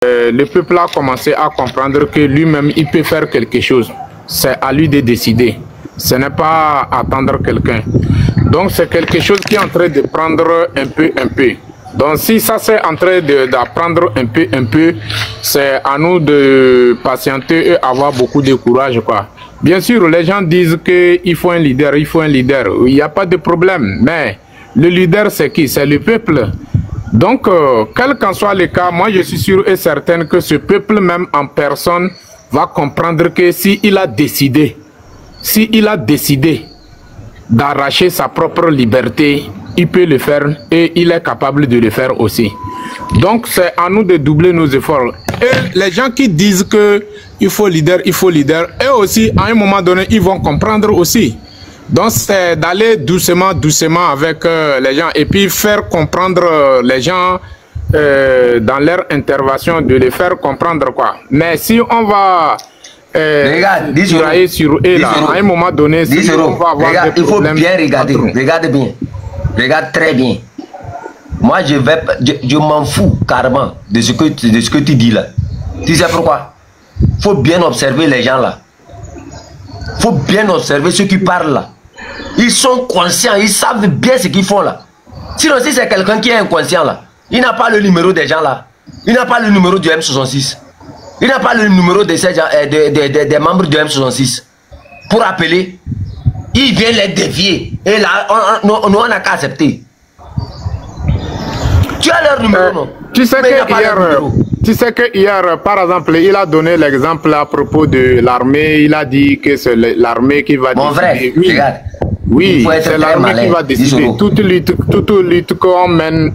le peuple a commencé à comprendre que lui-même, il peut faire quelque chose. C'est à lui de décider. Ce n'est pas attendre quelqu'un. Donc, c'est quelque chose qui est en train de prendre un peu. Donc, si ça c'est en train d'apprendre un peu, c'est à nous de patienter et avoir beaucoup de courage, quoi. Bien sûr, les gens disent qu'il faut un leader, il n'y a pas de problème. Mais le leader, c'est qui? C'est le peuple. Donc, quel qu'en soit le cas, moi je suis sûr et certain que ce peuple même en personne va comprendre que s'il a décidé d'arracher sa propre liberté, il peut le faire et il est capable de le faire aussi. Donc, c'est à nous de doubler nos efforts. Et les gens qui disent que il faut leader, eux aussi, à un moment donné, ils vont comprendre aussi. Donc, c'est d'aller doucement avec les gens et puis faire comprendre les gens dans leur intervention, de les faire comprendre quoi. Mais si on va travailler sur eux, là, à un moment donné, si on va avoir des problèmes. Il faut bien regarder, regarde bien, regarde très bien. Moi, je m'en fous carrément de ce que tu dis là. Tu sais pourquoi? Il faut bien observer les gens là. Il faut bien observer ceux qui parlent là. Ils sont conscients, ils savent bien ce qu'ils font là. Sinon, si c'est quelqu'un qui est inconscient là, il n'a pas le numéro des gens là. Il n'a pas le numéro du M66. Il n'a pas le numéro des membres du M66. Pour appeler, il vient les dévier. Et là, on n'a qu'à accepter. Tu as leur numéro, non? Tu sais que hier, par exemple, il a donné l'exemple à propos de l'armée. Il a dit que c'est l'armée qui va décider. Mon frère, oui. Regarde. Oui, c'est l'armée qui va décider. Toute lutte qu'on mène,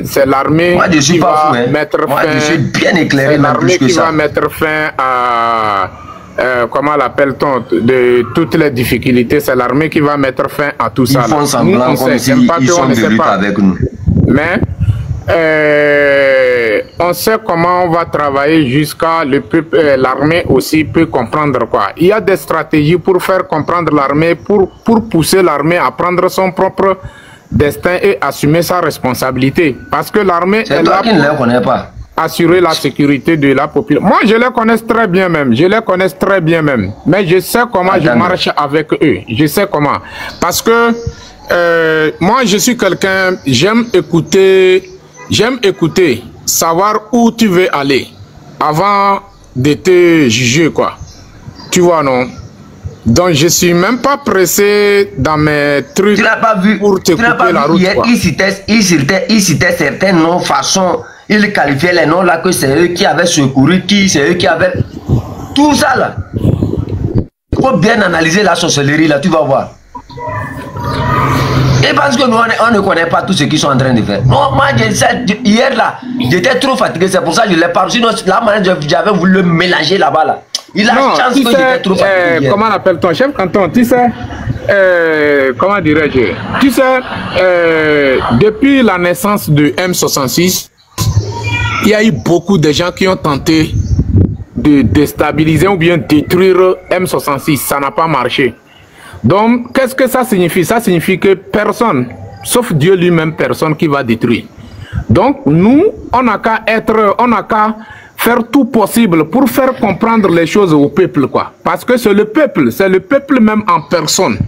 c'est l'armée qui va mettre fin. Je suis bien éclairé. C'est l'armée qui va mettre fin à comment l'appelle-t-on, de toutes les difficultés. C'est l'armée qui va mettre fin à tout ça. Ils font semblant comme s'ils sont de lutte avec nous. Mais on sait comment on va travailler jusqu'à l'armée aussi peut comprendre quoi. Il y a des stratégies pour faire comprendre l'armée, pour pousser l'armée à prendre son propre destin et assumer sa responsabilité. Parce que l'armée est là pour assurer la sécurité de la population. Moi, je les connais très bien même. Mais je sais comment je marche avec eux. Je sais comment. Parce que moi, je suis quelqu'un, j'aime écouter, savoir où tu veux aller avant de te juger, quoi. Tu vois, non? Donc, je suis même pas pressé dans mes trucs. Tu n'as pas vu, pour te couper la route, quoi. Il citait certains noms, façons, il qualifiait les noms là que c'est eux qui avaient secouru, c'est eux qui avaient... Tout ça, là. Il faut bien analyser la sorcellerie, là, tu vas voir. Et parce que nous, on ne connaît pas tout ce qu'ils sont en train de faire. Non, moi, hier là, j'étais trop fatigué, c'est pour ça que je l'ai parlé. Sinon, là, j'avais voulu le mélanger là-bas. Là. Il a non, chance que j'étais trop fatigué. Comment on appelle ton chef canton? Tu sais, comment dirais-je? Tu sais, depuis la naissance de M66, il y a eu beaucoup de gens qui ont tenté de déstabiliser ou bien détruire M66. Ça n'a pas marché. Donc, qu'est-ce que ça signifie? Ça signifie que personne, sauf Dieu lui-même, personne qui va détruire. Donc, nous, on n'a qu'à faire tout possible pour faire comprendre les choses au peuple, quoi. Parce que c'est le peuple même en personne.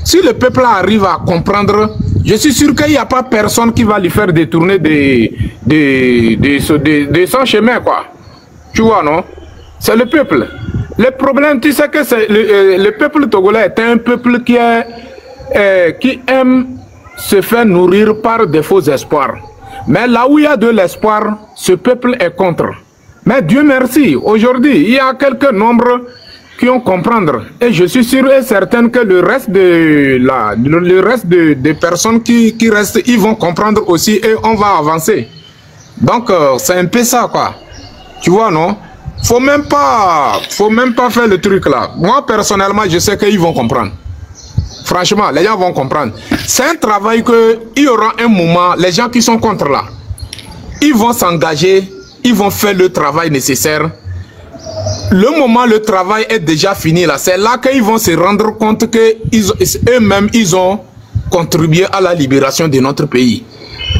Si le peuple arrive à comprendre, je suis sûr qu'il n'y a pas personne qui va lui faire détourner de son chemin, quoi. Tu vois, non? C'est le peuple. Le problème, tu sais que le peuple togolais est un peuple qui aime se faire nourrir par des faux espoirs. Mais là où il y a de l'espoir, ce peuple est contre. Mais Dieu merci, aujourd'hui, il y a quelques nombres qui ont comprendre. Et je suis sûr et certain que le reste des personnes qui restent, ils vont comprendre aussi et on va avancer. Donc, c'est un peu ça, quoi. Tu vois, non? Faut même pas faire le truc là. Moi, personnellement, je sais qu'ils vont comprendre. Franchement, les gens vont comprendre. C'est un travail il y aura un moment, les gens qui sont contre là, ils vont s'engager, ils vont faire le travail nécessaire. Le moment le travail est déjà fini là, c'est là qu'ils vont se rendre compte que eux-mêmes, ils ont contribué à la libération de notre pays.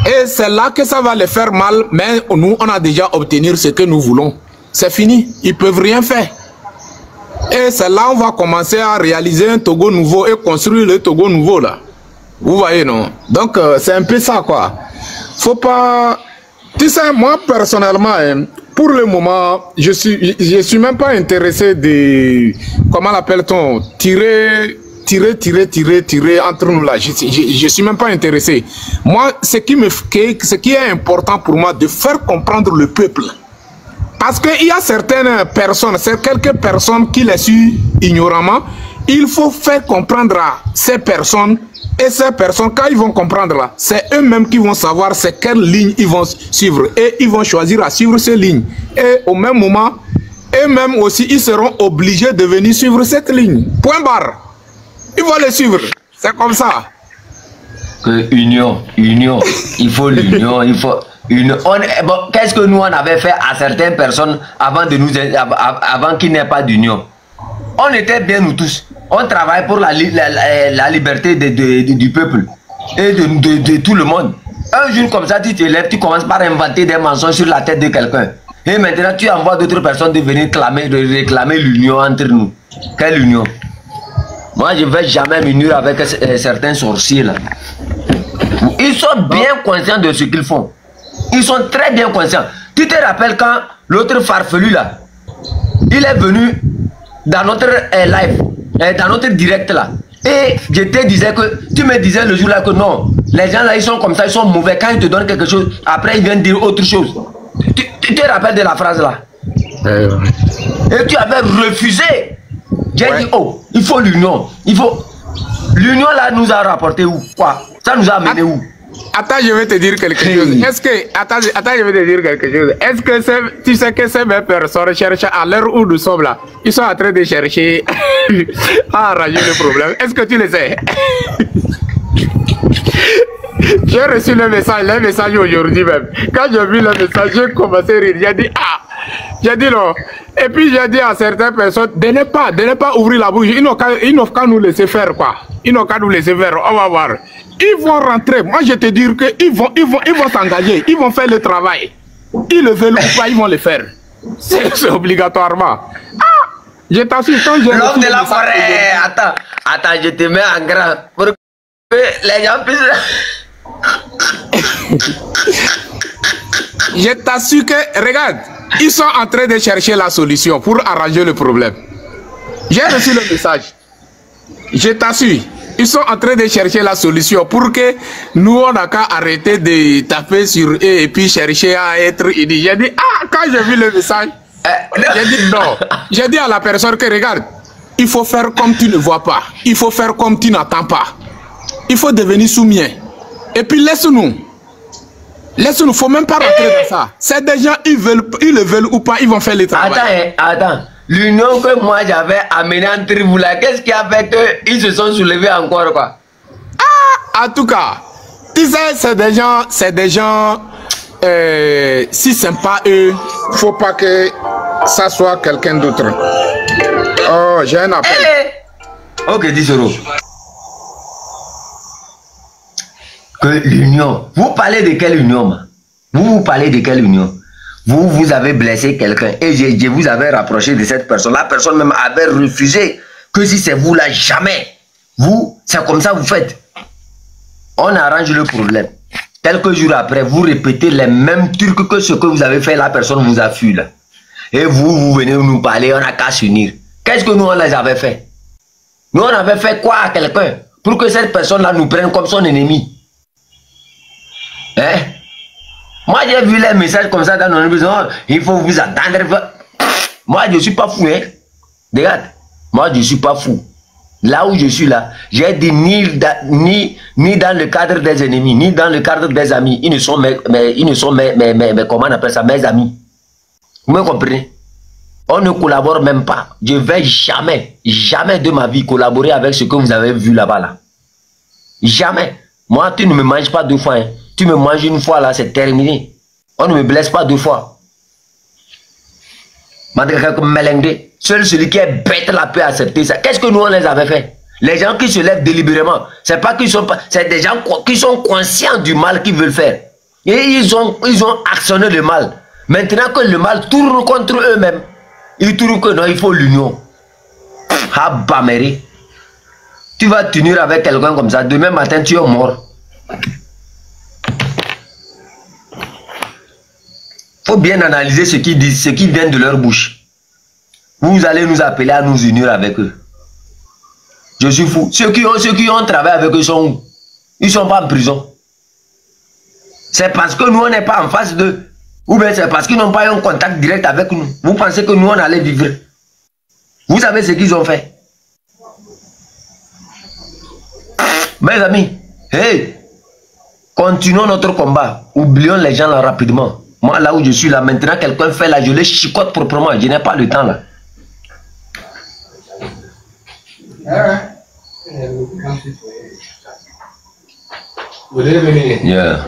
Et c'est là que ça va les faire mal, mais nous, on a déjà obtenu ce que nous voulons. C'est fini, ils ne peuvent rien faire. Et c'est là qu'on va commencer à réaliser un Togo nouveau et construire le Togo nouveau là. Vous voyez, non? Donc, c'est un peu ça, quoi. Faut pas... Tu sais, moi, personnellement, hein, pour le moment, je suis même pas intéressé de... Comment l'appelle-t-on? Tirer entre nous là. Je suis même pas intéressé. Moi, ce qui est important pour moi, de faire comprendre le peuple. Parce qu'il y a certaines personnes, c'est quelques personnes qui les suivent ignoramment. Il faut faire comprendre à ces personnes. Et ces personnes, quand ils vont comprendre là, c'est eux-mêmes qui vont savoir c'est quelle ligne ils vont suivre. Et ils vont choisir à suivre ces lignes. Et au même moment, eux-mêmes aussi, ils seront obligés de venir suivre cette ligne. Point barre. Ils vont les suivre. C'est comme ça. Union. Il faut l'union. Il faut une. Bon, qu'est-ce que nous on avait fait à certaines personnes avant qu'il n'y ait pas d'union? On était bien nous tous. On travaille pour la liberté du peuple et de tout le monde. Un jour comme ça, tu te lèves, tu commences par inventer des mensonges sur la tête de quelqu'un. Et maintenant, tu envoies d'autres personnes de venir réclamer l'union entre nous. Quelle union? Moi, je ne vais jamais m'unir avec certains sorciers là. Ils sont bien conscients de ce qu'ils font. Ils sont très bien conscients. Tu te rappelles quand l'autre farfelu là, il est venu dans notre live, dans notre direct là. Et je te disais que, tu me disais le jour là que non, les gens là ils sont comme ça, ils sont mauvais. Quand ils te donnent quelque chose, après ils viennent dire autre chose. Tu te rappelles de la phrase là? Et tu avais refusé. J'ai dit, oh, il faut l'union. L'union là nous a rapporté où? Quoi? Ça nous a amené où? Attends, je vais te dire quelque chose. Est-ce que... Attends, je vais te dire quelque chose. Est-ce que tu sais que ces mêmes personnes cherchent à l'heure où nous sommes là, ils sont en train de chercher à arranger le problème. Est-ce que tu le sais? J'ai reçu le message aujourd'hui même. Quand j'ai vu le message, j'ai commencé à rire. J'ai dit, ah! J'ai dit non. Et puis j'ai dit à certaines personnes, de ne pas ouvrir la bouche. Ils n'ont qu'à nous laisser faire, quoi. Ils n'ont qu'à nous laisser faire. On va voir. Ils vont rentrer. Moi, je te dis qu'ils vont s'engager. Ils vont faire le travail. Ils le veulent ou pas, ils vont le faire. C'est obligatoirement. Ah! Je t'assure, quand j'ai... L'homme de la forêt. Attends, je te mets en grand. Pour que les gens puissent... Je t'assure que, regarde, ils sont en train de chercher la solution pour arranger le problème. J'ai reçu le message. Je t'assure, ils sont en train de chercher la solution pour que nous, on n'a qu'à arrêter de taper sur eux et puis chercher à être unis. J'ai dit, ah, quand j'ai vu le message, j'ai dit non. J'ai dit à la personne que, regarde, il faut faire comme tu ne vois pas. Il faut faire comme tu n'attends pas. Il faut devenir soumis. Et puis laisse-nous. Laisse-nous, il ne faut même pas rentrer dans ça. C'est des gens, ils le veulent ou pas, ils vont faire le travail. Attends. L'union que moi j'avais amenée entre vous là, qu'est-ce qui a fait qu'ils se sont soulevés encore, quoi? Ah, en tout cas, tu sais, c'est des gens, si c'est pas eux, il ne faut pas que ça soit quelqu'un d'autre. Oh, j'ai un appel. Ok, 10 euros. Que l'union. Vous parlez de quelle union, man? Vous parlez de quelle union? Vous avez blessé quelqu'un et je vous avais rapproché de cette personne. La personne même avait refusé que si c'est vous là, jamais. Vous, c'est comme ça vous faites. On arrange le problème. Quelques jours après, vous répétez les mêmes trucs que ce que vous avez fait, la personne vous a fui là. Et vous venez nous parler, on n'a qu'à s'unir. Qu'est-ce que nous on les avait fait? Nous on avait fait quoi à quelqu'un pour que cette personne là nous prenne comme son ennemi? Hein? Moi j'ai vu les messages comme ça dans nos besoins. Il faut vous attendre. Moi je ne suis pas fou, hein? Regarde, moi je ne suis pas fou. Là où je suis là, j'ai dit ni dans le cadre des ennemis, ni dans le cadre des amis. Ils ne sont comment on appelle ça, mes amis. Vous me comprenez? On ne collabore même pas. Je ne vais jamais de ma vie collaborer avec ce que vous avez vu là-bas là. Jamais. Moi, tu ne me manges pas deux fois, hein. Tu me manges une fois là, c'est terminé. On ne me blesse pas deux fois. Seul celui qui est bête là peut accepter ça. Qu'est-ce que nous on les avait fait? Les gens qui se lèvent délibérément, c'est pas qu'ils sont pas, c'est des gens qui sont conscients du mal qu'ils veulent faire. Et ils ont actionné le mal. Maintenant que le mal tourne contre eux-mêmes, ils trouvent que non, il faut l'union. Ah, Bameri. Tu vas tenir avec quelqu'un comme ça, demain matin tu es mort. Faut bien analyser ce qu'ils disent, ce qui vient de leur bouche. Vous allez nous appeler à nous unir avec eux. Je suis fou. Ceux qui ont travaillé avec eux sont où? Ils sont pas en prison. C'est parce que nous on n'est pas en face d'eux. Ou bien c'est parce qu'ils n'ont pas eu un contact direct avec nous. Vous pensez que nous on allait vivre? Vous savez ce qu'ils ont fait? Mes amis, hey, continuons notre combat. Oublions les gens là rapidement. Moi là où je suis là, maintenant quelqu'un fait là, je les chicote proprement. Je n'ai pas le temps là. Yeah. Yeah.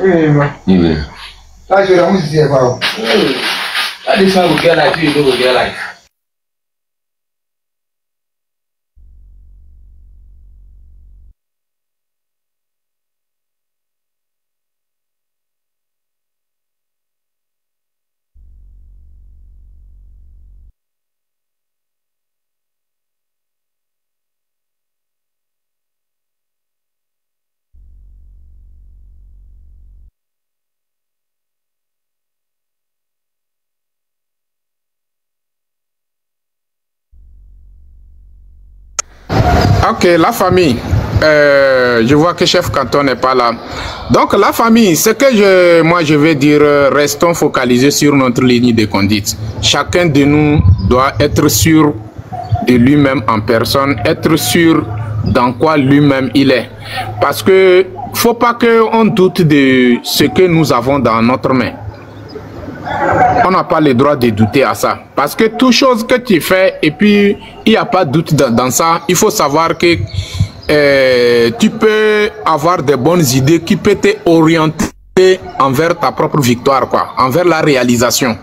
Ok, la famille. Je vois que chef canton n'est pas là. Donc la famille, ce que moi je vais dire, restons focalisés sur notre ligne de conduite. Chacun de nous doit être sûr de lui-même en personne, être sûr dans quoi lui-même il est. Parce que faut pas qu'on doute de ce que nous avons dans notre main. On n'a pas le droit de douter à ça. Parce que toute chose que tu fais, et puis il n'y a pas de doute dans ça, il faut savoir que tu peux avoir des bonnes idées qui peuvent t'orienter envers ta propre victoire, quoi, envers la réalisation.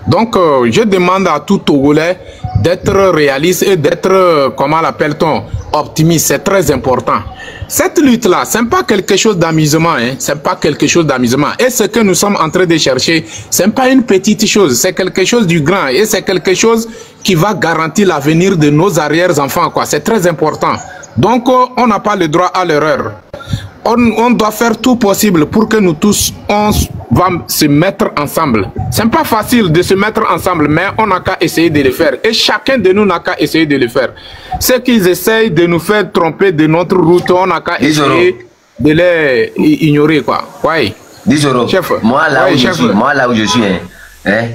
Donc, je demande à tout Togolais d'être réaliste et d'être, comment l'appelle-t-on, optimiste. C'est très important. Cette lutte-là, ce n'est pas quelque chose d'amusement, hein? C'est pas quelque chose d'amusement. Et ce que nous sommes en train de chercher, ce n'est pas une petite chose, c'est quelque chose du grand. Et c'est quelque chose qui va garantir l'avenir de nos arrière-enfants, quoi. C'est très important. Donc, on n'a pas le droit à l'erreur. On doit faire tout possible pour que nous tous, on va se mettre ensemble. Ce n'est pas facile de se mettre ensemble, mais on n'a qu'à essayer de le faire. Et chacun de nous n'a qu'à essayer de le faire. Ceux qui essayent de nous faire tromper de notre route, on n'a qu'à essayer de les ignorer, quoi. Oui. 10 euros. Chef. Moi, là, où je suis, hein,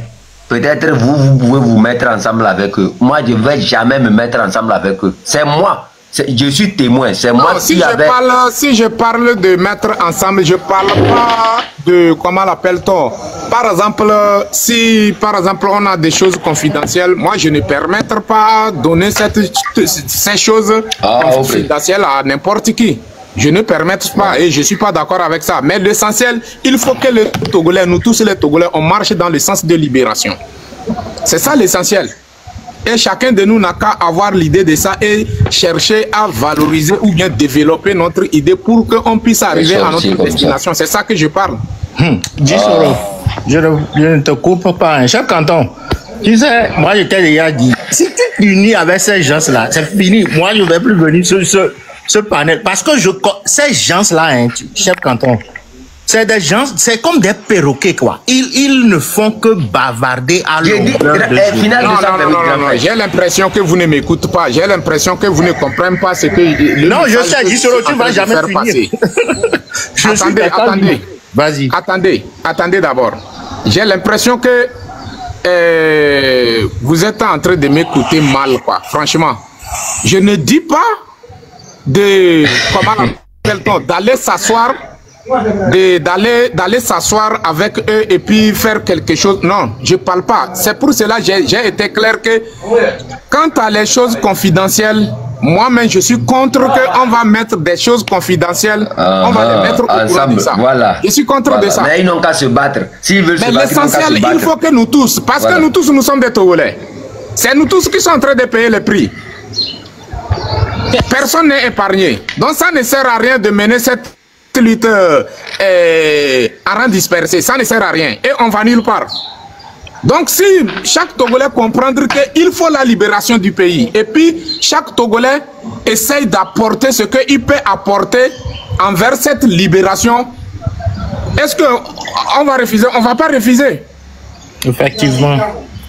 peut-être vous pouvez vous mettre ensemble avec eux. Moi, je ne vais jamais me mettre ensemble avec eux. C'est moi. Je suis témoin, c'est moi qui avait... Si je parle de mettre ensemble, je parle pas de, comment l'appelle-t-on? Par exemple, si par exemple on a des choses confidentielles, moi je ne permettrai pas de donner ces choses confidentielles à n'importe qui. Je ne permets pas et je ne suis pas d'accord avec ça. Mais l'essentiel, il faut que les Togolais, nous tous les Togolais, on marche dans le sens de libération. C'est ça l'essentiel. Et chacun de nous n'a qu'à avoir l'idée de ça et chercher à valoriser ou bien développer notre idée pour qu'on puisse arriver à notre destination. C'est ça que je parle. 10 euros. Je ne te coupe pas. Un chef canton, tu sais, moi je t'ai déjà dit, si tu unis avec ces gens-là, c'est fini. Moi je ne vais plus venir sur ce panel. Parce que ces gens-là, hein, chef canton, c'est des gens, c'est comme des perroquets, quoi. Ils ne font que bavarder à longueur de journée. Non. J'ai l'impression que vous ne m'écoutez pas. J'ai l'impression que vous ne comprenez pas ce que... Non, je sais, 10 euros, tu ne vas jamais finir. Attendez. Vas-y. Attendez d'abord. J'ai l'impression que vous êtes en train de m'écouter mal, quoi. Franchement. Je ne dis pas de... Comment appelle-t-on? D'aller s'asseoir... d'aller s'asseoir avec eux et puis faire quelque chose. Non, je parle pas. C'est pour cela que j'ai été clair que quant à les choses confidentielles, moi-même je suis contre qu'on va mettre des choses confidentielles, on va les mettre au ensemble, de ça. Voilà. Je suis contre de ça. Mais ils n'ont qu'à se battre. S'ils veulent se battre, l'essentiel, il faut que nous tous, parce que nous tous nous sommes des Togolais. C'est nous tous qui sommes en train de payer le prix. Personne n'est épargné. Donc ça ne sert à rien de mener cette lutte à rang dispersé, ça ne sert à rien. Et on va nulle part. Donc si chaque Togolais comprendre qu'il faut la libération du pays, et puis chaque Togolais essaye d'apporter ce qu'il peut apporter envers cette libération, est-ce qu'on va refuser? On ne va pas refuser. Effectivement.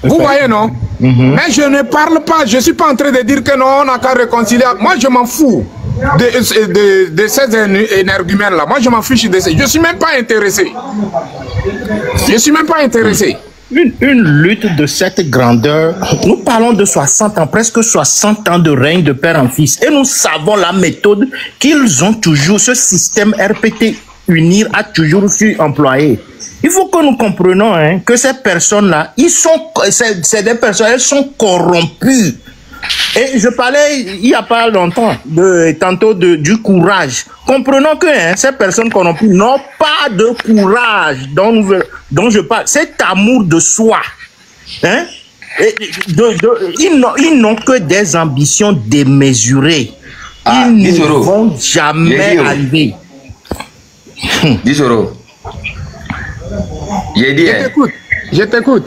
Vous voyez, non? Mais je ne parle pas, je ne suis pas en train de dire que non, on n'a qu'à réconcilier. Moi, je m'en fous de ces énergumènes-là. Moi, je m'en fiche de ces. Je ne suis même pas intéressé. Je ne suis même pas intéressé. Une lutte de cette grandeur, nous parlons de 60 ans, presque 60 ans de règne de père en fils. Et nous savons la méthode qu'ils ont toujours, ce système RPT unir a toujours su employer. Il faut que nous comprenions que ces personnes-là, c'est des personnes, elles sont corrompues. Et je parlais il n'y a pas longtemps, tantôt du courage. Comprenons que ces personnes corrompues n'ont pas de courage dont je parle. Cet amour de soi. Ils n'ont que des ambitions démesurées. Ils ne vont jamais arriver. 10 euros. J'ai dit, je t'écoute.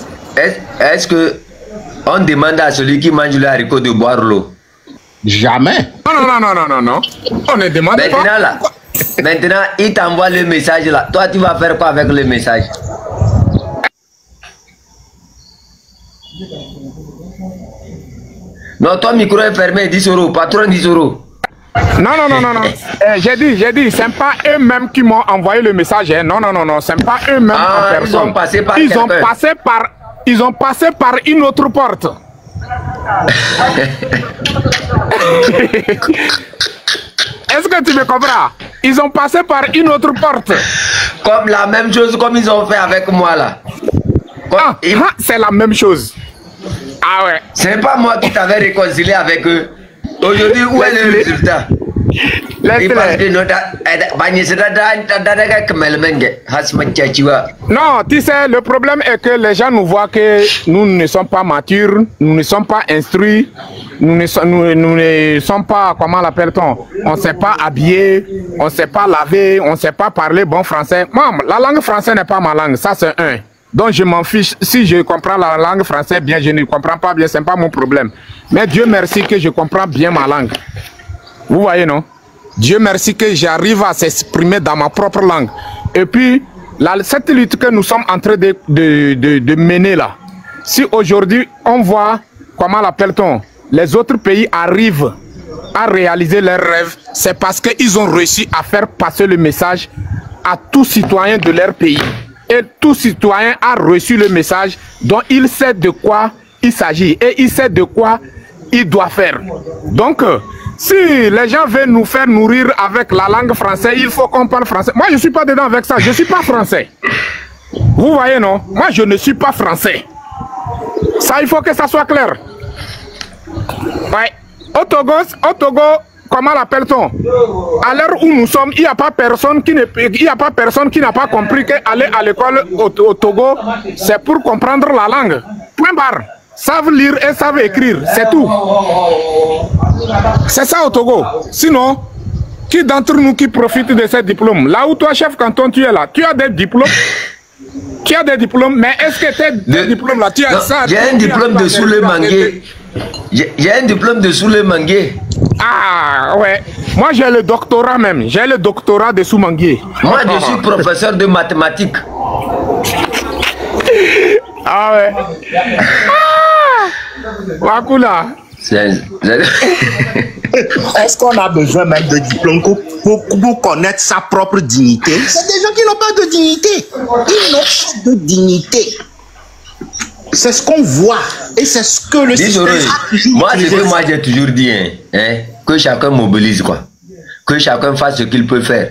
Est-ce que on demande à celui qui mange le haricot de boire l'eau? Jamais. Non. On ne demande pas. Là, maintenant, il t'envoie le message là. Toi, tu vas faire quoi avec le message? Non, ton micro est fermé, 10 euros, patron 10 euros. Non. J'ai dit, c'est pas eux-mêmes qui m'ont envoyé le message. Non, c'est pas eux-mêmes en personne. Ils ont passé par une autre porte. Est-ce que tu me comprends? Ils ont passé par une autre porte. Comme la même chose comme ils ont fait avec moi là. C'est la même chose. Ah ouais. C'est pas moi qui t'avais réconcilié avec eux. Aujourd'hui, où est le résultat? Non, tu sais, le problème est que les gens nous voient que nous ne sommes pas matures, nous ne sommes pas instruits, nous ne sommes pas, comment l'appelle-t-on? On ne sait pas habiller, on ne sait pas laver, on ne sait pas parler bon français. Moi, la langue française n'est pas ma langue, ça c'est un. Donc je m'en fiche, si je comprends la langue française bien, je ne comprends pas bien, ce n'est pas mon problème. Mais Dieu merci que je comprends bien ma langue. Vous voyez, non? Dieu merci que j'arrive à s'exprimer dans ma propre langue. Et puis, cette lutte que nous sommes en train de mener là, si aujourd'hui on voit, comment l'appelle-t-on, les autres pays arrivent à réaliser leurs rêves, c'est parce qu'ils ont réussi à faire passer le message à tout citoyen de leur pays. Et tout citoyen a reçu le message dont il sait de quoi il s'agit et il sait de quoi il doit faire. Donc, si les gens veulent nous faire nourrir avec la langue française, il faut qu'on parle français. Moi, je ne suis pas dedans avec ça. Je ne suis pas français. Vous voyez, non? Moi, je ne suis pas français. Ça, il faut que ça soit clair. Ouais. Au Togo, comment l'appelle-t-on? À l'heure où nous sommes, il n'y a pas personne qui n'a pas compris qu'aller à l'école au Togo, c'est pour comprendre la langue. Point barre. Savent lire et savent écrire, c'est tout. C'est ça au Togo. Sinon, qui d'entre nous qui profite de ces diplômes? Là où toi, chef canton, tu es là, tu as des diplômes. Tu as des diplômes, mais est-ce que tes diplômes là, tu as ça? J'ai un diplôme de Soule Mangué. J'ai un diplôme de Soule Mangué. Ah ouais. Moi j'ai le doctorat même. J'ai le doctorat de Soumangué. Moi je suis professeur de mathématiques. Ah ouais. Wakula. Est-ce qu'on a besoin même de diplôme pour connaître sa propre dignité? C'est des gens qui n'ont pas de dignité. Ils n'ont pas de dignité. C'est ce qu'on voit et c'est ce que le système a toujours moi, c'est que moi j'ai toujours dit que chacun mobilise quoi. Que chacun fasse ce qu'il peut faire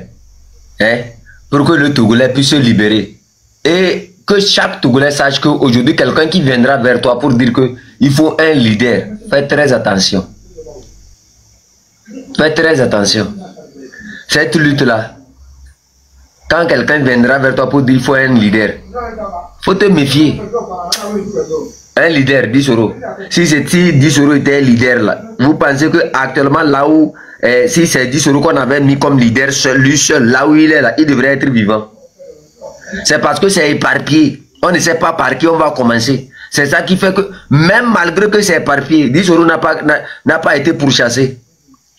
pour que le Togolais puisse se libérer. Et que chaque Togolais sache qu'aujourd'hui, quelqu'un qui viendra vers toi pour dire qu'il faut un leader, fais très attention. Fais très attention. Cette lutte-là, quand quelqu'un viendra vers toi pour dire qu'il faut un leader, faut te méfier. Un leader, 10 euros. Si 10 euros était un leader là, vous pensez que actuellement là où, si c'est 10 euros qu'on avait mis comme leader, lui seul, là où il est là, il devrait être vivant. C'est parce que c'est éparpillé. On ne sait pas par qui on va commencer. C'est ça qui fait que, même malgré que c'est éparpillé, 10 euros n'a pas été pourchassé.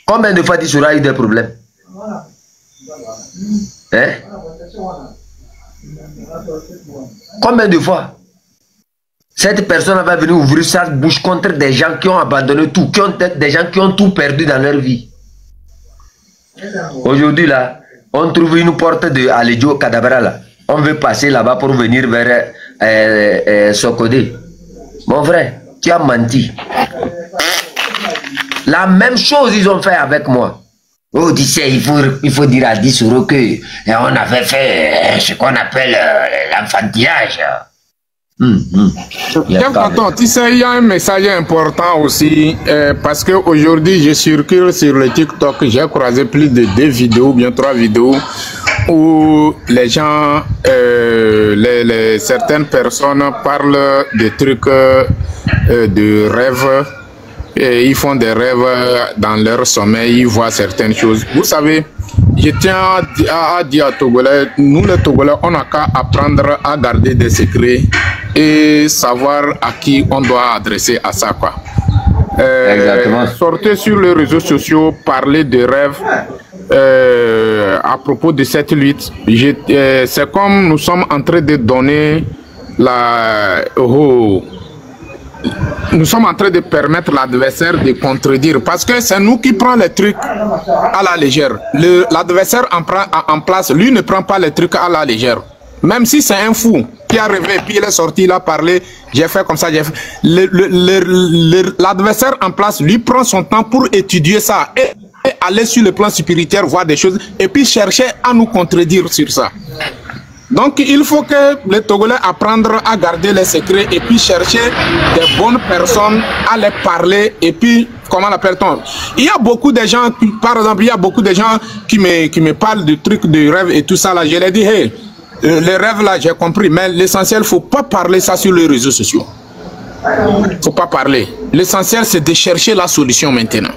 Combien de fois 10 euros a eu des problèmes? Hein? Combien de fois? Cette personne va venir ouvrir sa bouche contre des gens qui ont abandonné tout, des gens qui ont tout perdu dans leur vie. Aujourd'hui là, on trouve une porte de Alejo Kadabra là. On veut passer là-bas pour venir vers Sokodé. Mon frère, tu as menti. La même chose ils ont fait avec moi. Oh, tu sais, il faut dire à 10 euros que on avait fait ce qu'on appelle l'enfantillage. Tu sais, il y a un message important aussi, parce qu'aujourd'hui, je circule sur le TikTok, j'ai croisé plus de 2 vidéos, bien 3 vidéos, où les gens, certaines personnes parlent de trucs, de rêves, et ils font des rêves dans leur sommeil, ils voient certaines choses. Vous savez, je tiens à dire à Togolais, nous les Togolais, on n'a qu'à apprendre à garder des secrets et savoir à qui on doit adresser à ça, quoi. Exactement. Sortez sur les réseaux sociaux, parlez de rêves. À propos de cette lutte, c'est comme nous sommes en train de donner nous sommes en train de permettre l'adversaire de contredire, parce que c'est nous qui prenons les trucs à la légère. L'adversaire en place, lui ne prend pas les trucs à la légère. Même si c'est un fou qui a rêvé, puis il est sorti, il a parlé, j'ai fait comme ça, j'ai fait. L'adversaire en place, lui prend son temps pour étudier ça et aller sur le plan spirituel, voir des choses, et puis chercher à nous contredire sur ça. Donc il faut que les Togolais apprennent à garder les secrets et puis chercher des bonnes personnes à les parler, et puis comment l'appelle-t-on? Il y a beaucoup de gens, par exemple, il y a beaucoup de gens qui me parlent de trucs de rêves et tout ça là. Je leur dis, hey, les rêves là j'ai compris, mais l'essentiel, faut pas parler ça sur les réseaux sociaux. Faut pas parler. L'essentiel c'est de chercher la solution maintenant.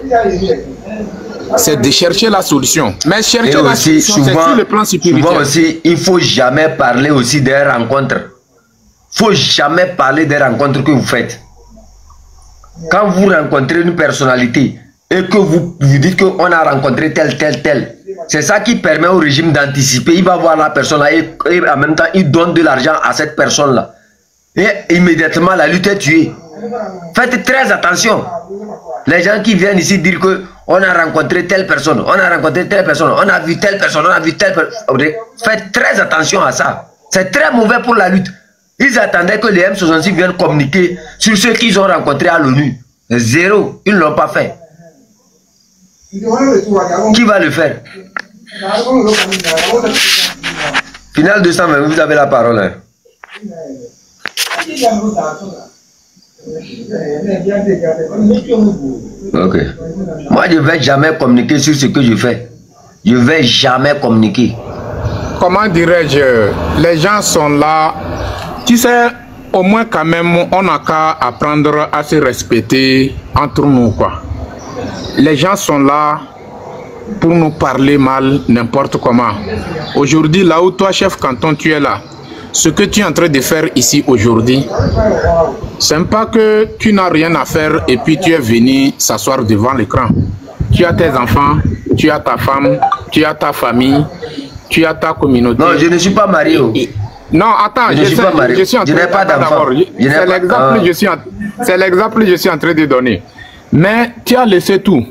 C'est de chercher la solution. Mais chercher la solution, c'est sur le plan spirituel. Souvent aussi, il ne faut jamais parler aussi des rencontres. Il ne faut jamais parler des rencontres que vous faites. Quand vous rencontrez une personnalité et que vous dites qu'on a rencontré tel, c'est ça qui permet au régime d'anticiper. Il va voir la personne là et en même temps, il donne de l'argent à cette personne-là. Et immédiatement, la lutte est tuée. Faites très attention. Les gens qui viennent ici dire que on a rencontré telle personne, on a rencontré telle personne, on a vu telle personne, on a vu telle personne. Faites très attention à ça. C'est très mauvais pour la lutte. Ils attendaient que les M66 viennent communiquer sur ceux qu'ils ont rencontrés à l'ONU. Zéro. Ils ne l'ont pas fait. Qui va le faire? Final 220, vous avez la parole. Hein. Ok. Moi, je ne vais jamais communiquer sur ce que je fais. Je ne vais jamais communiquer. Comment dirais-je? Les gens sont là. Tu sais, au moins quand même, on n'a qu'à apprendre à se respecter entre nous, quoi. Les gens sont là pour nous parler mal n'importe comment. Aujourd'hui, là où toi, chef canton, tu es là, ce que tu es en train de faire ici aujourd'hui, c'est pas que tu n'as rien à faire et puis tu es venu s'asseoir devant l'écran. Tu as tes enfants, tu as ta femme, tu as ta famille, tu as ta communauté. Non, je ne suis pas marié. Non, attends, je suis pas marié. Je n'ai pas d'enfant. C'est l'exemple que je suis en train de donner. Mais tu as laissé tout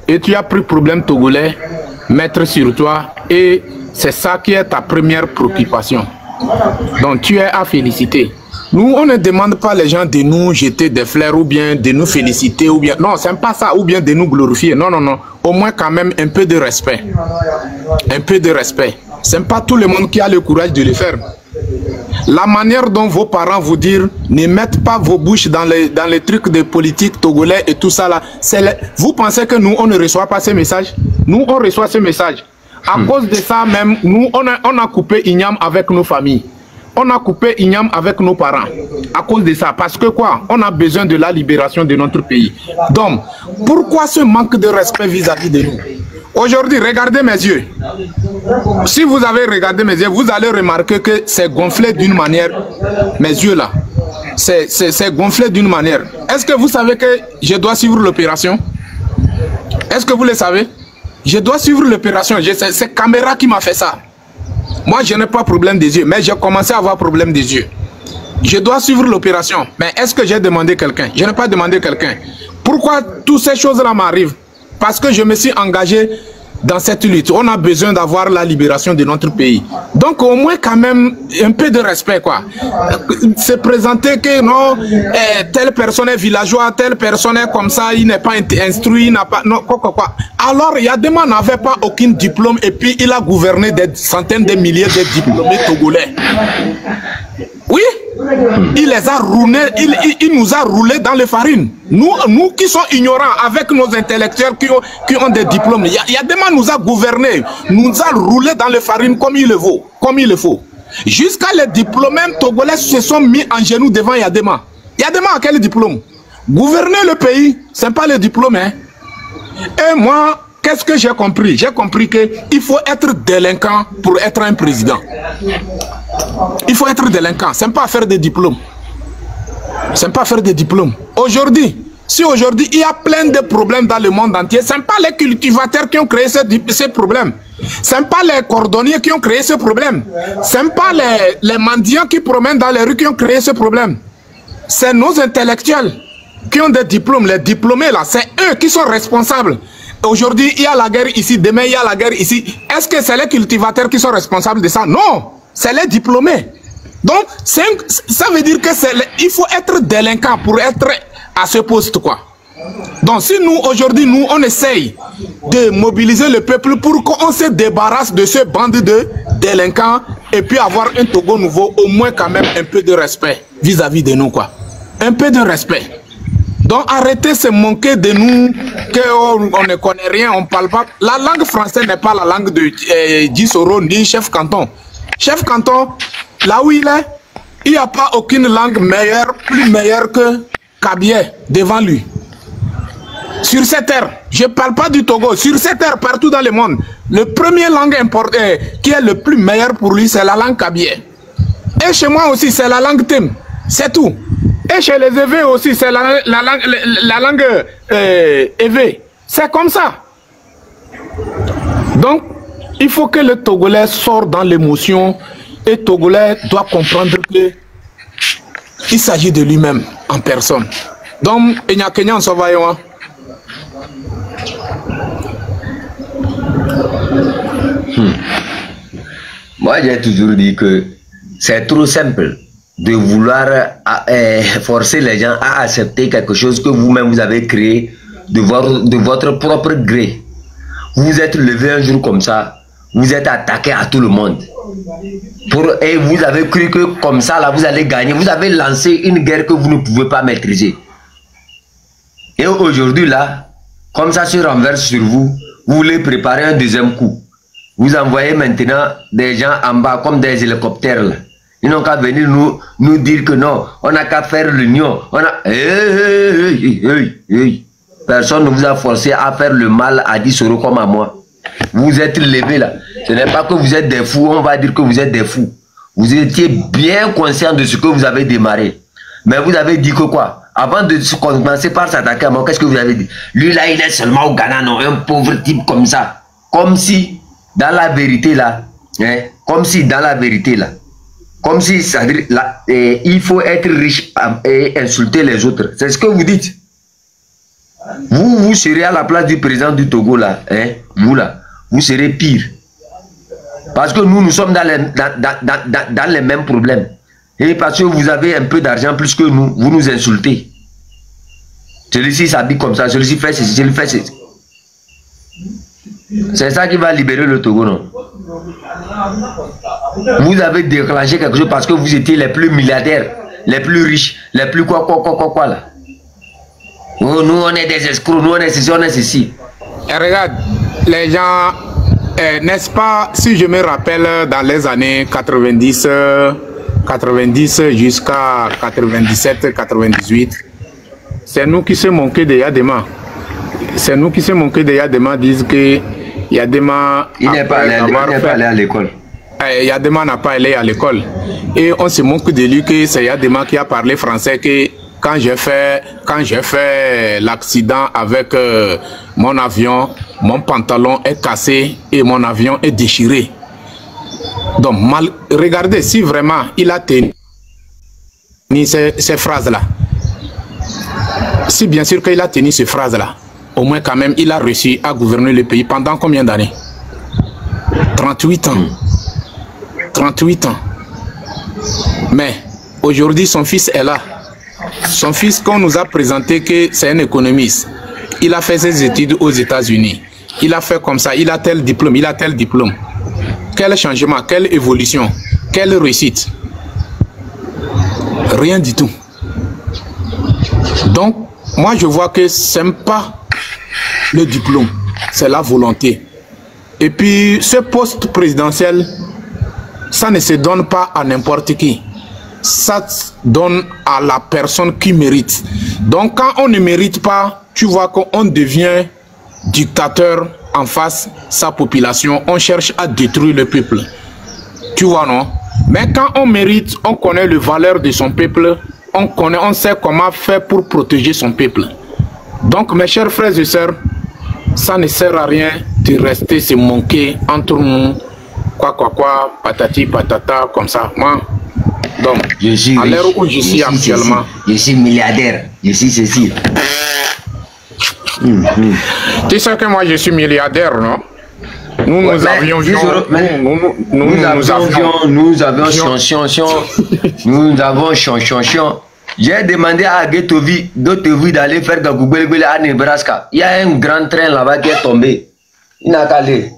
et tu as pris problème togolais mettre sur toi, et c'est ça qui est ta première préoccupation. Donc tu es à féliciter. Nous, on ne demande pas les gens de nous jeter des fleurs ou bien de nous féliciter ou bien... Non, c'est pas ça, ou bien de nous glorifier. Non, non, non. Au moins quand même un peu de respect. Un peu de respect. C'est pas tout le monde qui a le courage de le faire. La manière dont vos parents vous disent, ne mettez pas vos bouches dans les trucs de politique togolais et tout ça là. Vous pensez que nous, on ne reçoit pas ces messages? Nous, on reçoit ces messages. À cause de ça même, nous, on a coupé Ignam avec nos familles. On a coupé Ignam avec nos parents à cause de ça. Parce que quoi? On a besoin de la libération de notre pays. Donc, pourquoi ce manque de respect vis-à-vis de nous? Aujourd'hui, regardez mes yeux. Si vous avez regardé mes yeux, vous allez remarquer que c'est gonflé d'une manière. Mes yeux là, c'est gonflé d'une manière. Est-ce que vous savez que je dois suivre l'opération? Est-ce que vous le savez? Je dois suivre l'opération. C'est Caméra qui m'a fait ça. Moi, je n'ai pas problème des yeux, mais j'ai commencé à avoir problème des yeux. Je dois suivre l'opération. Mais est-ce que j'ai demandé quelqu'un? Je n'ai pas demandé quelqu'un. Pourquoi toutes ces choses-là m'arrivent? Parce que je me suis engagé dans cette lutte. On a besoin d'avoir la libération de notre pays. Donc au moins quand même un peu de respect quoi. Se présenter que non, telle personne est villageois, telle personne est comme ça, il n'est pas instruit, il n'a pas... Non, quoi. Alors Yadema n'avait pas aucun diplôme et puis il a gouverné des centaines de milliers de diplômés togolais. Oui, il les a roulés, il nous a roulés dans les farines. Nous qui sommes ignorants avec nos intellectuels qui ont des diplômes. Yadema nous a gouvernés, nous a roulés dans les farines comme il le faut. Jusqu'à les diplômés togolais se sont mis en genoux devant Yadema. Yadema a quel diplôme? Gouverner le pays, ce n'est pas le diplôme. Hein? Et moi, qu'est-ce que j'ai compris? J'ai compris qu'il faut être délinquant pour être un président. Il faut être délinquant, ce n'est pas faire des diplômes. Ce n'est pas faire des diplômes. Aujourd'hui, si aujourd'hui il y a plein de problèmes dans le monde entier, ce n'est pas les cultivateurs qui ont créé ces problèmes. Ce n'est pas les cordonniers qui ont créé ce problème. Ce n'est pas les mendiants qui promènent dans les rues qui ont créé ce problème. C'est nos intellectuels qui ont des diplômes. Les diplômés là, c'est eux qui sont responsables. Aujourd'hui, il y a la guerre ici, demain il y a la guerre ici. Est-ce que c'est les cultivateurs qui sont responsables de ça? Non, c'est les diplômés. Donc, ça veut dire que il faut être délinquant pour être à ce poste, quoi. Donc, si nous, aujourd'hui, nous, on essaye de mobiliser le peuple pour qu'on se débarrasse de ce bande de délinquants et puis avoir un Togo nouveau, au moins quand même un peu de respect vis-à-vis de nous, quoi. Un peu de respect. Donc, arrêtez de se moquer de nous, qu'on ne connaît rien, on ne parle pas. La langue française n'est pas la langue de Dissoro ni chef canton. Chef canton, là où il est, il n'y a pas aucune langue meilleure, plus meilleure que Kabyé devant lui. Sur cette terre, je ne parle pas du Togo, sur cette terre, partout dans le monde, le premier langue qui est le plus meilleur pour lui, c'est la langue Kabyé. Et chez moi aussi, c'est la langue Tem, c'est tout. Et chez les Évé aussi, c'est la langue Évé. C'est comme ça. Donc, il faut que le Togolais sorte dans l'émotion et le Togolais doit comprendre qu'il s'agit de lui-même en personne. Donc, il n'y a qu'un s'en va. Moi, j'ai toujours dit que c'est trop simple de vouloir forcer les gens à accepter quelque chose que vous-même vous avez créé de votre propre gré. Vous vous êtes levé un jour comme ça, vous êtes attaqué à tout le monde. Et vous avez cru que comme ça, là, vous allez gagner. Vous avez lancé une guerre que vous ne pouvez pas maîtriser. Et aujourd'hui, là, comme ça se renverse sur vous, vous voulez préparer un deuxième coup. Vous envoyez maintenant des gens en bas comme des hélicoptères, là. Ils n'ont qu'à venir nous dire que non, on n'a qu'à faire l'union. Personne ne vous a forcé à faire le mal à Dissoro comme à moi. Vous êtes levés là. Ce n'est pas que vous êtes des fous, on va dire que vous êtes des fous. Vous étiez bien conscient de ce que vous avez démarré. Mais vous avez dit que quoi? Avant de commencer par s'attaquer à moi, qu'est-ce que vous avez dit? Lui là, il est seulement au Ghana, non, un pauvre type comme ça. Comme si, dans la vérité là, comme si ça veut dire, là, il faut être riche et insulter les autres. C'est ce que vous dites. Vous serez à la place du président du Togo là, vous là, vous serez pire. Parce que nous sommes dans les mêmes problèmes. Et parce que vous avez un peu d'argent plus que nous, vous nous insultez. Celui-ci s'habille comme ça, celui-ci fait ceci, celui-ci fait ceci. C'est ça qui va libérer le Togo, non? Vous avez déclenché quelque chose parce que vous étiez les plus milliardaires, les plus riches, les plus quoi là. Oh, nous on est des escrocs, nous on est ceci, on est ceci. Et regarde, les gens, n'est-ce pas, si je me rappelle dans les années 90, 90 jusqu'à 97, 98, c'est nous qui sommes manqués de Yadema. C'est nous qui sommes manqués de Yadema, disent que Yadema... Il n'est pas allé à l'école. Yadema n'a pas allé à l'école. Et on se moque de lui que c'est Yadema qui a parlé français, que quand j'ai fait l'accident avec mon avion, mon pantalon est cassé et mon avion est déchiré. Donc, regardez si vraiment il a tenu ces phrases-là. Si bien sûr qu'il a tenu ces phrases-là, au moins quand même il a réussi à gouverner le pays pendant combien d'années? 38 ans. 38 ans. Mais aujourd'hui son fils est là. Son fils qu'on nous a présenté que c'est un économiste. Il a fait ses études aux États-Unis. Il a fait comme ça, il a tel diplôme, il a tel diplôme. Quel changement, quelle évolution, quelle réussite? Rien du tout. Donc, moi je vois que ce n'est pas le diplôme, c'est la volonté. Et puis, ce poste présidentiel, ça ne se donne pas à n'importe qui. Ça se donne à la personne qui mérite. Donc, quand on ne mérite pas, tu vois qu'on devient dictateur en face sa population, on cherche à détruire le peuple. Tu vois, non? Mais quand on mérite, on connaît les valeurs de son peuple, on sait comment faire pour protéger son peuple. Donc, mes chers frères et sœurs, ça ne sert à rien de rester se moquer entre nous, quoi, patati, patata, comme ça. Moi, donc, à l'heure où je suis actuellement, je suis milliardaire, je suis ceci. Tu sais que moi je suis milliardaire, non? Nous avions chanson. J'ai demandé à Getovi d'aller faire Gagoubelebele à Nebraska. Il y a un grand train là-bas qui est tombé. Il n'a qu'à aller.